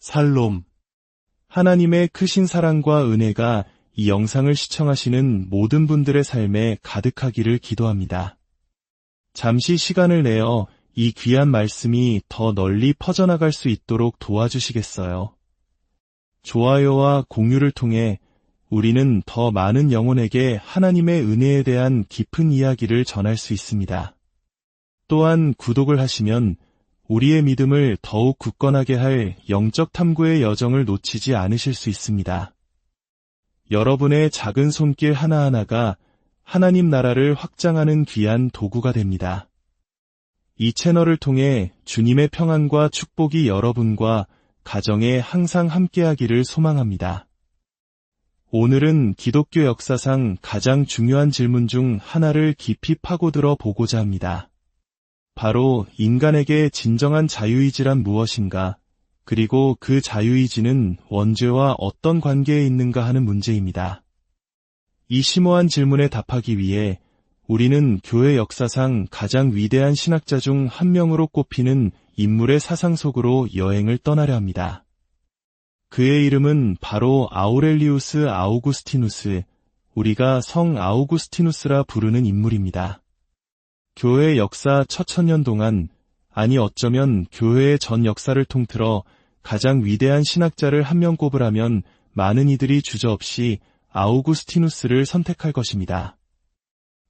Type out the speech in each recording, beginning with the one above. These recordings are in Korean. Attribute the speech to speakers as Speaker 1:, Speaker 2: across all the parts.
Speaker 1: 살롬. 하나님의 크신 사랑과 은혜가 이 영상을 시청하시는 모든 분들의 삶에 가득하기를 기도합니다. 잠시 시간을 내어 이 귀한 말씀이 더 널리 퍼져나갈 수 있도록 도와주시겠어요? 좋아요와 공유를 통해 우리는 더 많은 영혼에게 하나님의 은혜에 대한 깊은 이야기를 전할 수 있습니다. 또한 구독을 하시면 우리의 믿음을 더욱 굳건하게 할 영적 탐구의 여정을 놓치지 않으실 수 있습니다. 여러분의 작은 손길 하나하나가 하나님 나라를 확장하는 귀한 도구가 됩니다. 이 채널을 통해 주님의 평안과 축복이 여러분과 가정에 항상 함께하기를 소망합니다. 오늘은 기독교 역사상 가장 중요한 질문 중 하나를 깊이 파고들어 보고자 합니다. 바로 인간에게 진정한 자유의지란 무엇인가, 그리고 그 자유의지는 원죄와 어떤 관계에 있는가 하는 문제입니다. 이 심오한 질문에 답하기 위해 우리는 교회 역사상 가장 위대한 신학자 중 한 명으로 꼽히는 인물의 사상 속으로 여행을 떠나려 합니다. 그의 이름은 바로 아우렐리우스 아우구스티누스, 우리가 성 아우구스티누스라 부르는 인물입니다. 교회 역사 1000년 동안, 아니 어쩌면 교회의 전 역사를 통틀어 가장 위대한 신학자를 한 명 꼽으라면 많은 이들이 주저없이 아우구스티누스를 선택할 것입니다.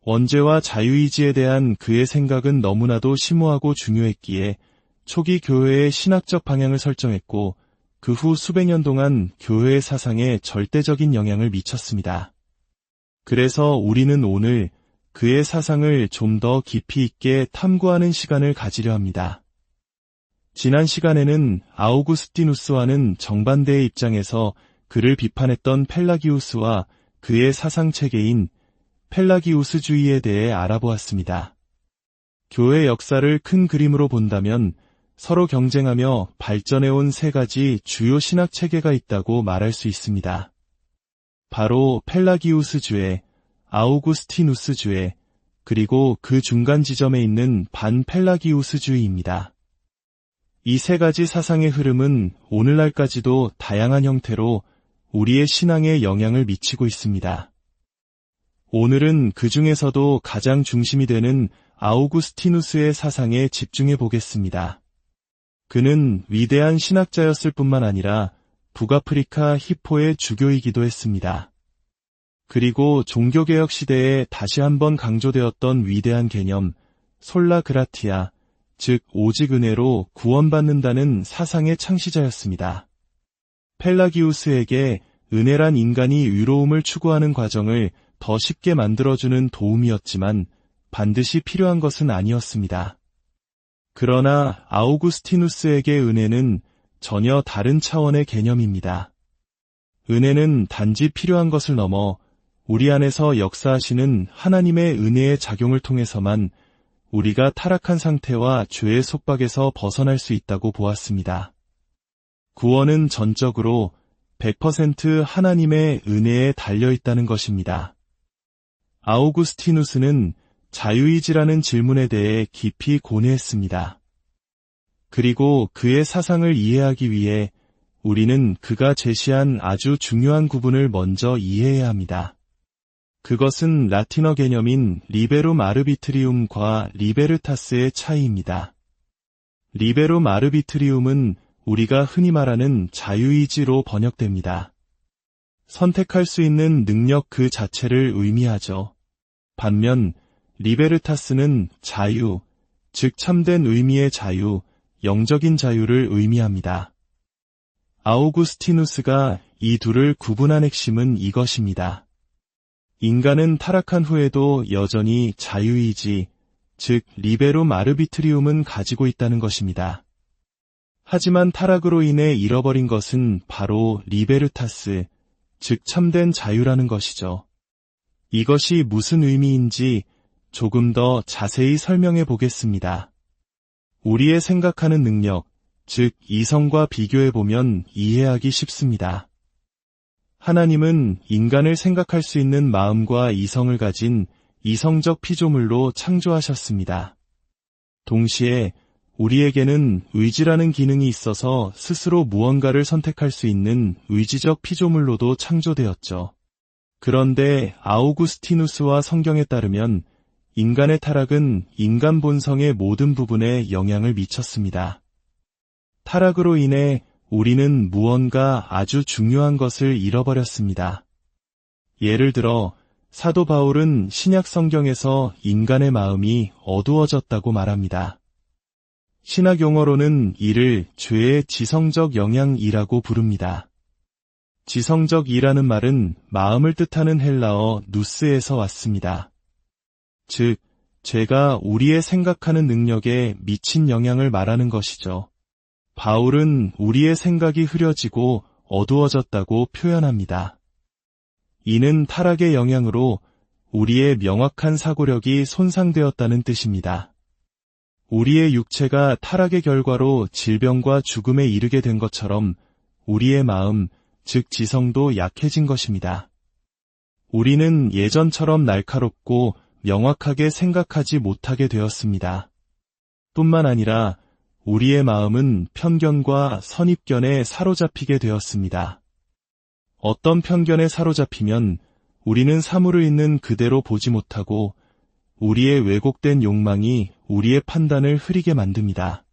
Speaker 1: 원죄와 자유의지에 대한 그의 생각은 너무나도 심오하고 중요했기에 초기 교회의 신학적 방향을 설정했고 그 후 수백 년 동안 교회의 사상에 절대적인 영향을 미쳤습니다. 그래서 우리는 오늘 그의 사상을 좀 더 깊이 있게 탐구하는 시간을 가지려 합니다. 지난 시간에는 아우구스티누스와는 정반대의 입장에서 그를 비판했던 펠라기우스와 그의 사상체계인 펠라기우스주의에 대해 알아보았습니다. 교회 역사를 큰 그림으로 본다면 서로 경쟁하며 발전해온 세 가지 주요 신학체계가 있다고 말할 수 있습니다. 바로 펠라기우스주의, 아우구스티누스주의, 그리고 그 중간 지점에 있는 반펠라기우스주의입니다. 이 세 가지 사상의 흐름은 오늘날까지도 다양한 형태로 우리의 신앙에 영향을 미치고 있습니다. 오늘은 그 중에서도 가장 중심이 되는 아우구스티누스의 사상에 집중해 보겠습니다. 그는 위대한 신학자였을 뿐만 아니라 북아프리카 히포의 주교이기도 했습니다. 그리고 종교개혁 시대에 다시 한번 강조되었던 위대한 개념, 솔라 그라티아, 즉 오직 은혜로 구원받는다는 사상의 창시자였습니다. 펠라기우스에게 은혜란 인간이 의로움을 추구하는 과정을 더 쉽게 만들어주는 도움이었지만 반드시 필요한 것은 아니었습니다. 그러나 아우구스티누스에게 은혜는 전혀 다른 차원의 개념입니다. 은혜는 단지 필요한 것을 넘어 우리 안에서 역사하시는 하나님의 은혜의 작용을 통해서만 우리가 타락한 상태와 죄의 속박에서 벗어날 수 있다고 보았습니다. 구원은 전적으로 100% 하나님의 은혜에 달려있다는 것입니다. 아우구스티누스는 자유의지라는 질문에 대해 깊이 고뇌했습니다. 그리고 그의 사상을 이해하기 위해 우리는 그가 제시한 아주 중요한 구분을 먼저 이해해야 합니다. 그것은 라틴어 개념인 리베룸 아르비트리움과 리베르타스의 차이입니다. 리베룸 아르비트리움은 우리가 흔히 말하는 자유의지로 번역됩니다. 선택할 수 있는 능력 그 자체를 의미하죠. 반면 리베르타스는 자유, 즉 참된 의미의 자유, 영적인 자유를 의미합니다. 아우구스티누스가 이 둘을 구분한 핵심은 이것입니다. 인간은 타락한 후에도 여전히 자유의지, 즉 리베룸 아르비트리움은 가지고 있다는 것입니다. 하지만 타락으로 인해 잃어버린 것은 바로 리베르타스, 즉 참된 자유라는 것이죠. 이것이 무슨 의미인지 조금 더 자세히 설명해 보겠습니다. 우리의 생각하는 능력, 즉 이성과 비교해 보면 이해하기 쉽습니다. 하나님은 인간을 생각할 수 있는 마음과 이성을 가진 이성적 피조물로 창조하셨습니다. 동시에 우리에게는 의지라는 기능이 있어서 스스로 무언가를 선택할 수 있는 의지적 피조물로도 창조되었죠. 그런데 아우구스티누스와 성경에 따르면 인간의 타락은 인간 본성의 모든 부분에 영향을 미쳤습니다. 타락으로 인해 우리는 무언가 아주 중요한 것을 잃어버렸습니다. 예를 들어 사도 바울은 신약 성경에서 인간의 마음이 어두워졌다고 말합니다. 신학 용어로는 이를 죄의 지성적 영향이라고 부릅니다. 지성적이라는 말은 마음을 뜻하는 헬라어 누스에서 왔습니다. 즉, 죄가 우리의 생각하는 능력에 미친 영향을 말하는 것이죠. 바울은 우리의 생각이 흐려지고 어두워졌다고 표현합니다. 이는 타락의 영향으로 우리의 명확한 사고력이 손상되었다는 뜻입니다. 우리의 육체가 타락의 결과로 질병과 죽음에 이르게 된 것처럼 우리의 마음, 즉 지성도 약해진 것입니다. 우리는 예전처럼 날카롭고 명확하게 생각하지 못하게 되었습니다. 뿐만 아니라 우리의 마음은 편견과 선입견에 사로잡히게 되었습니다. 어떤 편견에 사로잡히면 우리는 사물을 있는 그대로 보지 못하고 우리의 왜곡된 욕망이 우리의 판단을 흐리게 만듭니다.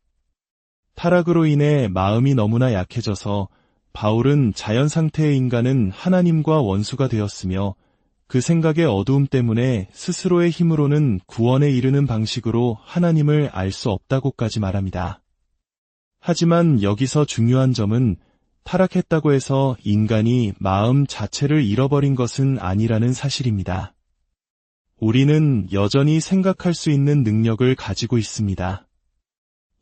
Speaker 1: 타락으로 인해 마음이 너무나 약해져서 바울은 자연 상태의 인간은 하나님과 원수가 되었으며 그 생각의 어두움 때문에 스스로의 힘으로는 구원에 이르는 방식으로 하나님을 알 수 없다고까지 말합니다. 하지만 여기서 중요한 점은 타락했다고 해서 인간이 마음 자체를 잃어버린 것은 아니라는 사실입니다. 우리는 여전히 생각할 수 있는 능력을 가지고 있습니다.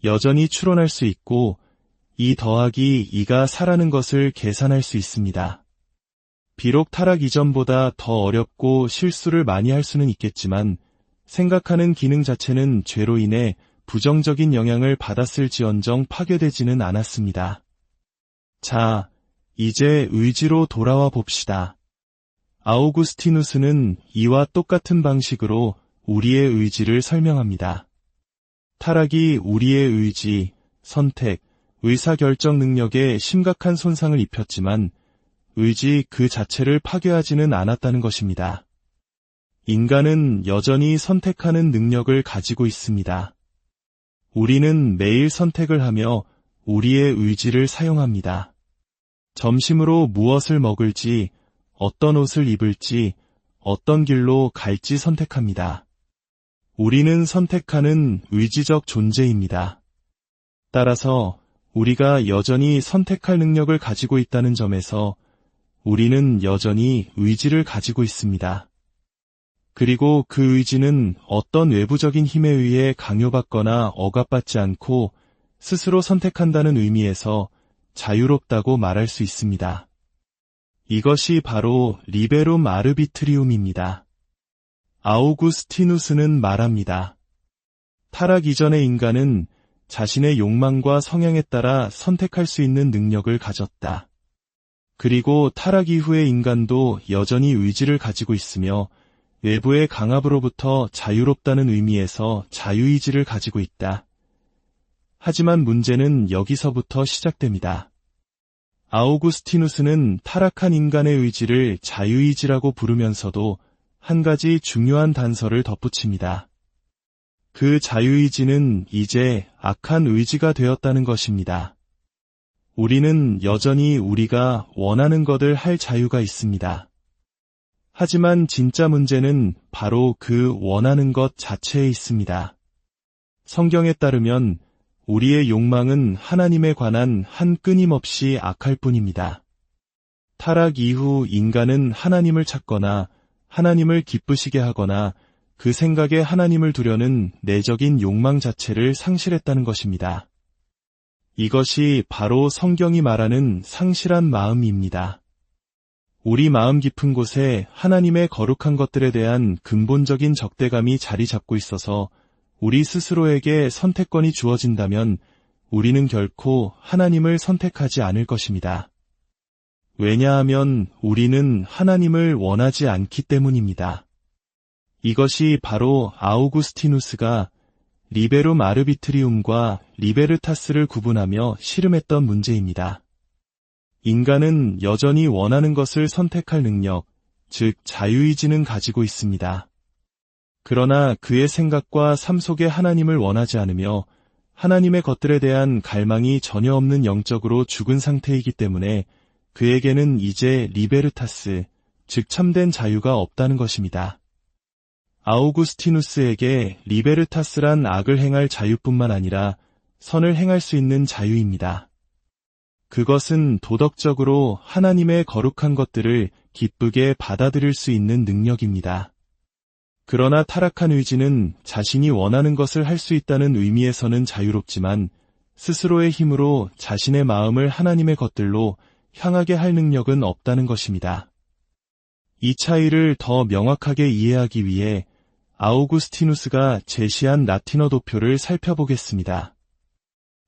Speaker 1: 여전히 추론할 수 있고 2 더하기 2가 4라는 것을 계산할 수 있습니다. 비록 타락 이전보다 더 어렵고 실수를 많이 할 수는 있겠지만 생각하는 기능 자체는 죄로 인해 부정적인 영향을 받았을지언정 파괴되지는 않았습니다. 자, 이제 의지로 돌아와 봅시다. 아우구스티누스는 이와 똑같은 방식으로 우리의 의지를 설명합니다. 타락이 우리의 의지, 선택, 의사결정 능력에 심각한 손상을 입혔지만 의지 그 자체를 파괴하지는 않았다는 것입니다. 인간은 여전히 선택하는 능력을 가지고 있습니다. 우리는 매일 선택을 하며 우리의 의지를 사용합니다. 점심으로 무엇을 먹을지, 어떤 옷을 입을지, 어떤 길로 갈지 선택합니다. 우리는 선택하는 의지적 존재입니다. 따라서 우리가 여전히 선택할 능력을 가지고 있다는 점에서 우리는 여전히 의지를 가지고 있습니다. 그리고 그 의지는 어떤 외부적인 힘에 의해 강요받거나 억압받지 않고 스스로 선택한다는 의미에서 자유롭다고 말할 수 있습니다. 이것이 바로 리베룸 아르비트리움입니다. 아우구스티누스는 말합니다. 타락 이전의 인간은 자신의 욕망과 성향에 따라 선택할 수 있는 능력을 가졌다. 그리고 타락 이후의 인간도 여전히 의지를 가지고 있으며 외부의 강압으로부터 자유롭다는 의미에서 자유의지를 가지고 있다. 하지만 문제는 여기서부터 시작됩니다. 아우구스티누스는 타락한 인간의 의지를 자유의지라고 부르면서도 한 가지 중요한 단서를 덧붙입니다. 그 자유의지는 이제 악한 의지가 되었다는 것입니다. 우리는 여전히 우리가 원하는 것을 할 자유가 있습니다. 하지만 진짜 문제는 바로 그 원하는 것 자체에 있습니다. 성경에 따르면 우리의 욕망은 하나님에 관한 한 끊임없이 악할 뿐입니다. 타락 이후 인간은 하나님을 찾거나 하나님을 기쁘시게 하거나 그 생각에 하나님을 두려는 내적인 욕망 자체를 상실했다는 것입니다. 이것이 바로 성경이 말하는 상실한 마음입니다. 우리 마음 깊은 곳에 하나님의 거룩한 것들에 대한 근본적인 적대감이 자리 잡고 있어서 우리 스스로에게 선택권이 주어진다면 우리는 결코 하나님을 선택하지 않을 것입니다. 왜냐하면 우리는 하나님을 원하지 않기 때문입니다. 이것이 바로 아우구스티누스가 리베룸 아르비트리움과 리베르타스를 구분하며 씨름했던 문제입니다. 인간은 여전히 원하는 것을 선택할 능력, 즉 자유의지는 가지고 있습니다. 그러나 그의 생각과 삶 속에 하나님을 원하지 않으며 하나님의 것들에 대한 갈망이 전혀 없는 영적으로 죽은 상태이기 때문에 그에게는 이제 리베르타스, 즉 참된 자유가 없다는 것입니다. 아우구스티누스에게 리베르타스란 악을 행할 자유뿐만 아니라 선을 행할 수 있는 자유입니다. 그것은 도덕적으로 하나님의 거룩한 것들을 기쁘게 받아들일 수 있는 능력입니다. 그러나 타락한 의지는 자신이 원하는 것을 할 수 있다는 의미에서는 자유롭지만 스스로의 힘으로 자신의 마음을 하나님의 것들로 향하게 할 능력은 없다는 것입니다. 이 차이를 더 명확하게 이해하기 위해 아우구스티누스가 제시한 라틴어 도표를 살펴보겠습니다.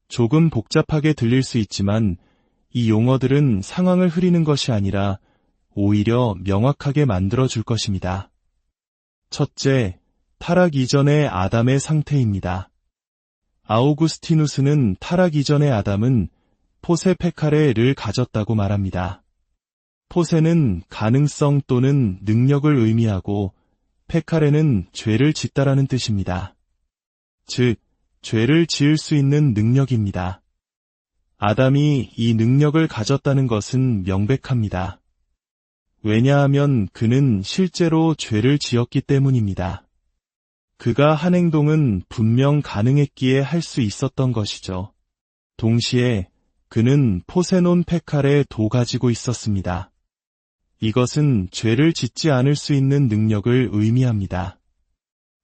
Speaker 1: 조금 복잡하게 들릴 수 있지만 이 용어들은 상황을 흐리는 것이 아니라 오히려 명확하게 만들어줄 것입니다. 첫째, 타락 이전의 아담의 상태입니다. 아우구스티누스는 타락 이전의 아담은 포세 페카레를 가졌다고 말합니다. 포세는 가능성 또는 능력을 의미하고 페카레는 죄를 짓다라는 뜻입니다. 즉, 죄를 지을 수 있는 능력입니다. 아담이 이 능력을 가졌다는 것은 명백합니다. 왜냐하면 그는 실제로 죄를 지었기 때문입니다. 그가 한 행동은 분명 가능했기에 할 수 있었던 것이죠. 동시에 그는 포세논 페칼의 도 가지고 있었습니다. 이것은 죄를 짓지 않을 수 있는 능력을 의미합니다.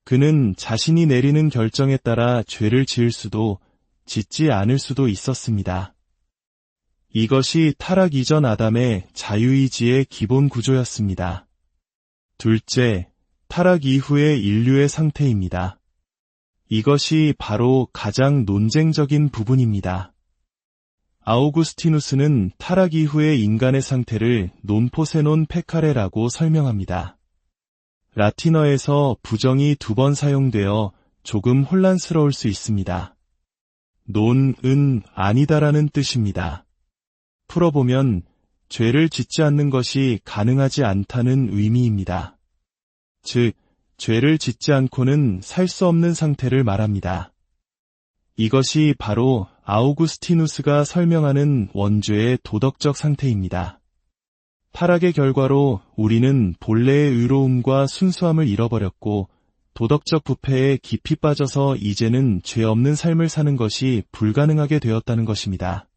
Speaker 1: 그는 자신이 내리는 결정에 따라 죄를 지을 수도 짓지 않을 수도 있었습니다. 이것이 타락 이전 아담의 자유의지의 기본 구조였습니다. 둘째, 타락 이후의 인류의 상태입니다. 이것이 바로 가장 논쟁적인 부분입니다. 아우구스티누스는 타락 이후의 인간의 상태를 논포세논 페카레라고 설명합니다. 라틴어에서 부정이 2번 사용되어 조금 혼란스러울 수 있습니다. 논은 아니다라는 뜻입니다. 풀어보면 죄를 짓지 않는 것이 가능하지 않다는 의미입니다. 즉, 죄를 짓지 않고는 살 수 없는 상태를 말합니다. 이것이 바로 아우구스티누스가 설명하는 원죄의 도덕적 상태입니다. 타락의 결과로 우리는 본래의 의로움과 순수함을 잃어버렸고 도덕적 부패에 깊이 빠져서 이제는 죄 없는 삶을 사는 것이 불가능하게 되었다는 것입니다.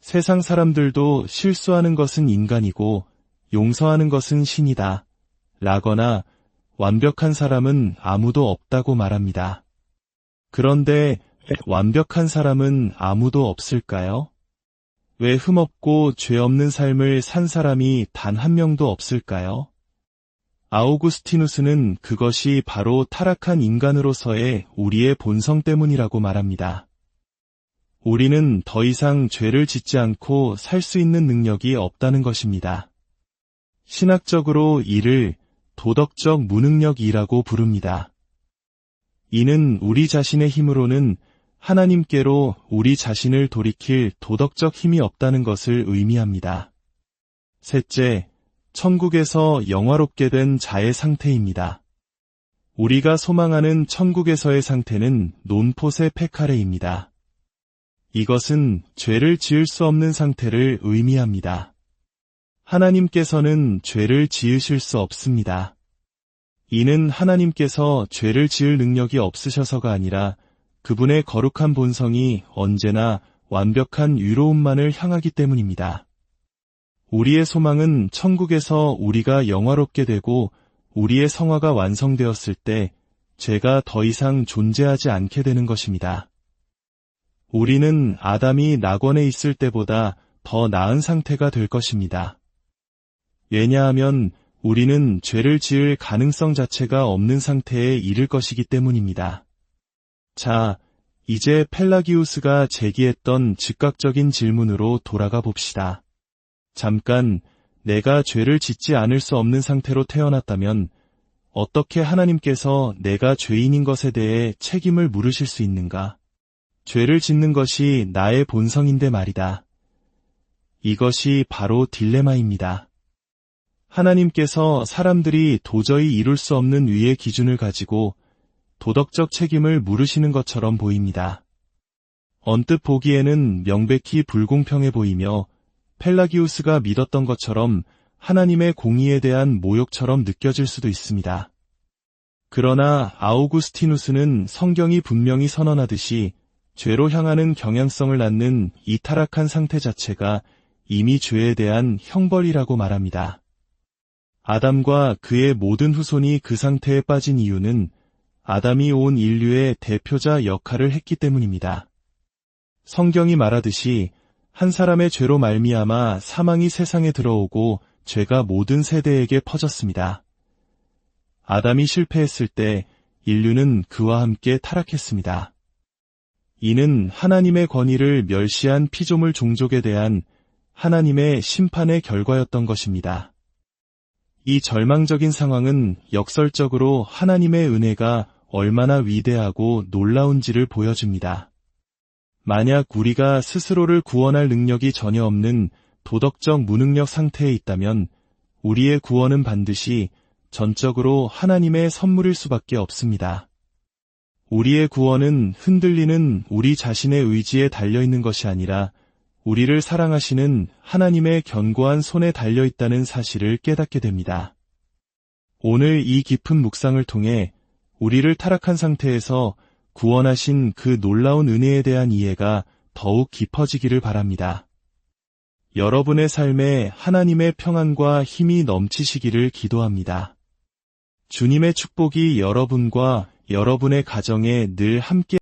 Speaker 1: 세상 사람들도 실수하는 것은 인간이고 용서하는 것은 신이다 라거나 완벽한 사람은 아무도 없다고 말합니다. 그런데 완벽한 사람은 아무도 없을까요? 왜 흠없고 죄 없는 삶을 산 사람이 단 한 명도 없을까요? 아우구스티누스는 그것이 바로 타락한 인간으로서의 우리의 본성 때문이라고 말합니다. 우리는 더 이상 죄를 짓지 않고 살 수 있는 능력이 없다는 것입니다. 신학적으로 이를 도덕적 무능력이라고 부릅니다. 이는 우리 자신의 힘으로는 하나님께로 우리 자신을 돌이킬 도덕적 힘이 없다는 것을 의미합니다. 셋째, 천국에서 영화롭게 된 자의 상태입니다. 우리가 소망하는 천국에서의 상태는 논포세 페카레입니다. 이것은 죄를 지을 수 없는 상태를 의미합니다. 하나님께서는 죄를 지으실 수 없습니다. 이는 하나님께서 죄를 지을 능력이 없으셔서가 아니라 그분의 거룩한 본성이 언제나 완벽한 의로움만을 향하기 때문입니다. 우리의 소망은 천국에서 우리가 영화롭게 되고 우리의 성화가 완성되었을 때 죄가 더 이상 존재하지 않게 되는 것입니다. 우리는 아담이 낙원에 있을 때보다 더 나은 상태가 될 것입니다. 왜냐하면 우리는 죄를 지을 가능성 자체가 없는 상태에 이를 것이기 때문입니다. 자, 이제 펠라기우스가 제기했던 즉각적인 질문으로 돌아가 봅시다. 잠깐, 내가 죄를 짓지 않을 수 없는 상태로 태어났다면 어떻게 하나님께서 내가 죄인인 것에 대해 책임을 물으실 수 있는가? 죄를 짓는 것이 나의 본성인데 말이다. 이것이 바로 딜레마입니다. 하나님께서 사람들이 도저히 이룰 수 없는 위의 기준을 가지고 도덕적 책임을 물으시는 것처럼 보입니다. 언뜻 보기에는 명백히 불공평해 보이며 펠라기우스가 믿었던 것처럼 하나님의 공의에 대한 모욕처럼 느껴질 수도 있습니다. 그러나 아우구스티누스는 성경이 분명히 선언하듯이 죄로 향하는 경향성을 낳는 이 타락한 상태 자체가 이미 죄에 대한 형벌이라고 말합니다. 아담과 그의 모든 후손이 그 상태에 빠진 이유는 아담이 온 인류의 대표자 역할을 했기 때문입니다. 성경이 말하듯이 한 사람의 죄로 말미암아 사망이 세상에 들어오고 죄가 모든 세대에게 퍼졌습니다. 아담이 실패했을 때 인류는 그와 함께 타락했습니다. 이는 하나님의 권위를 멸시한 피조물 종족에 대한 하나님의 심판의 결과였던 것입니다. 이 절망적인 상황은 역설적으로 하나님의 은혜가 얼마나 위대하고 놀라운지를 보여줍니다. 만약 우리가 스스로를 구원할 능력이 전혀 없는 도덕적 무능력 상태에 있다면 우리의 구원은 반드시 전적으로 하나님의 선물일 수밖에 없습니다. 우리의 구원은 흔들리는 우리 자신의 의지에 달려있는 것이 아니라 우리를 사랑하시는 하나님의 견고한 손에 달려있다는 사실을 깨닫게 됩니다. 오늘 이 깊은 묵상을 통해 우리를 타락한 상태에서 구원하신 그 놀라운 은혜에 대한 이해가 더욱 깊어지기를 바랍니다. 여러분의 삶에 하나님의 평안과 힘이 넘치시기를 기도합니다. 주님의 축복이 여러분과 여러분의 가정에 늘 함께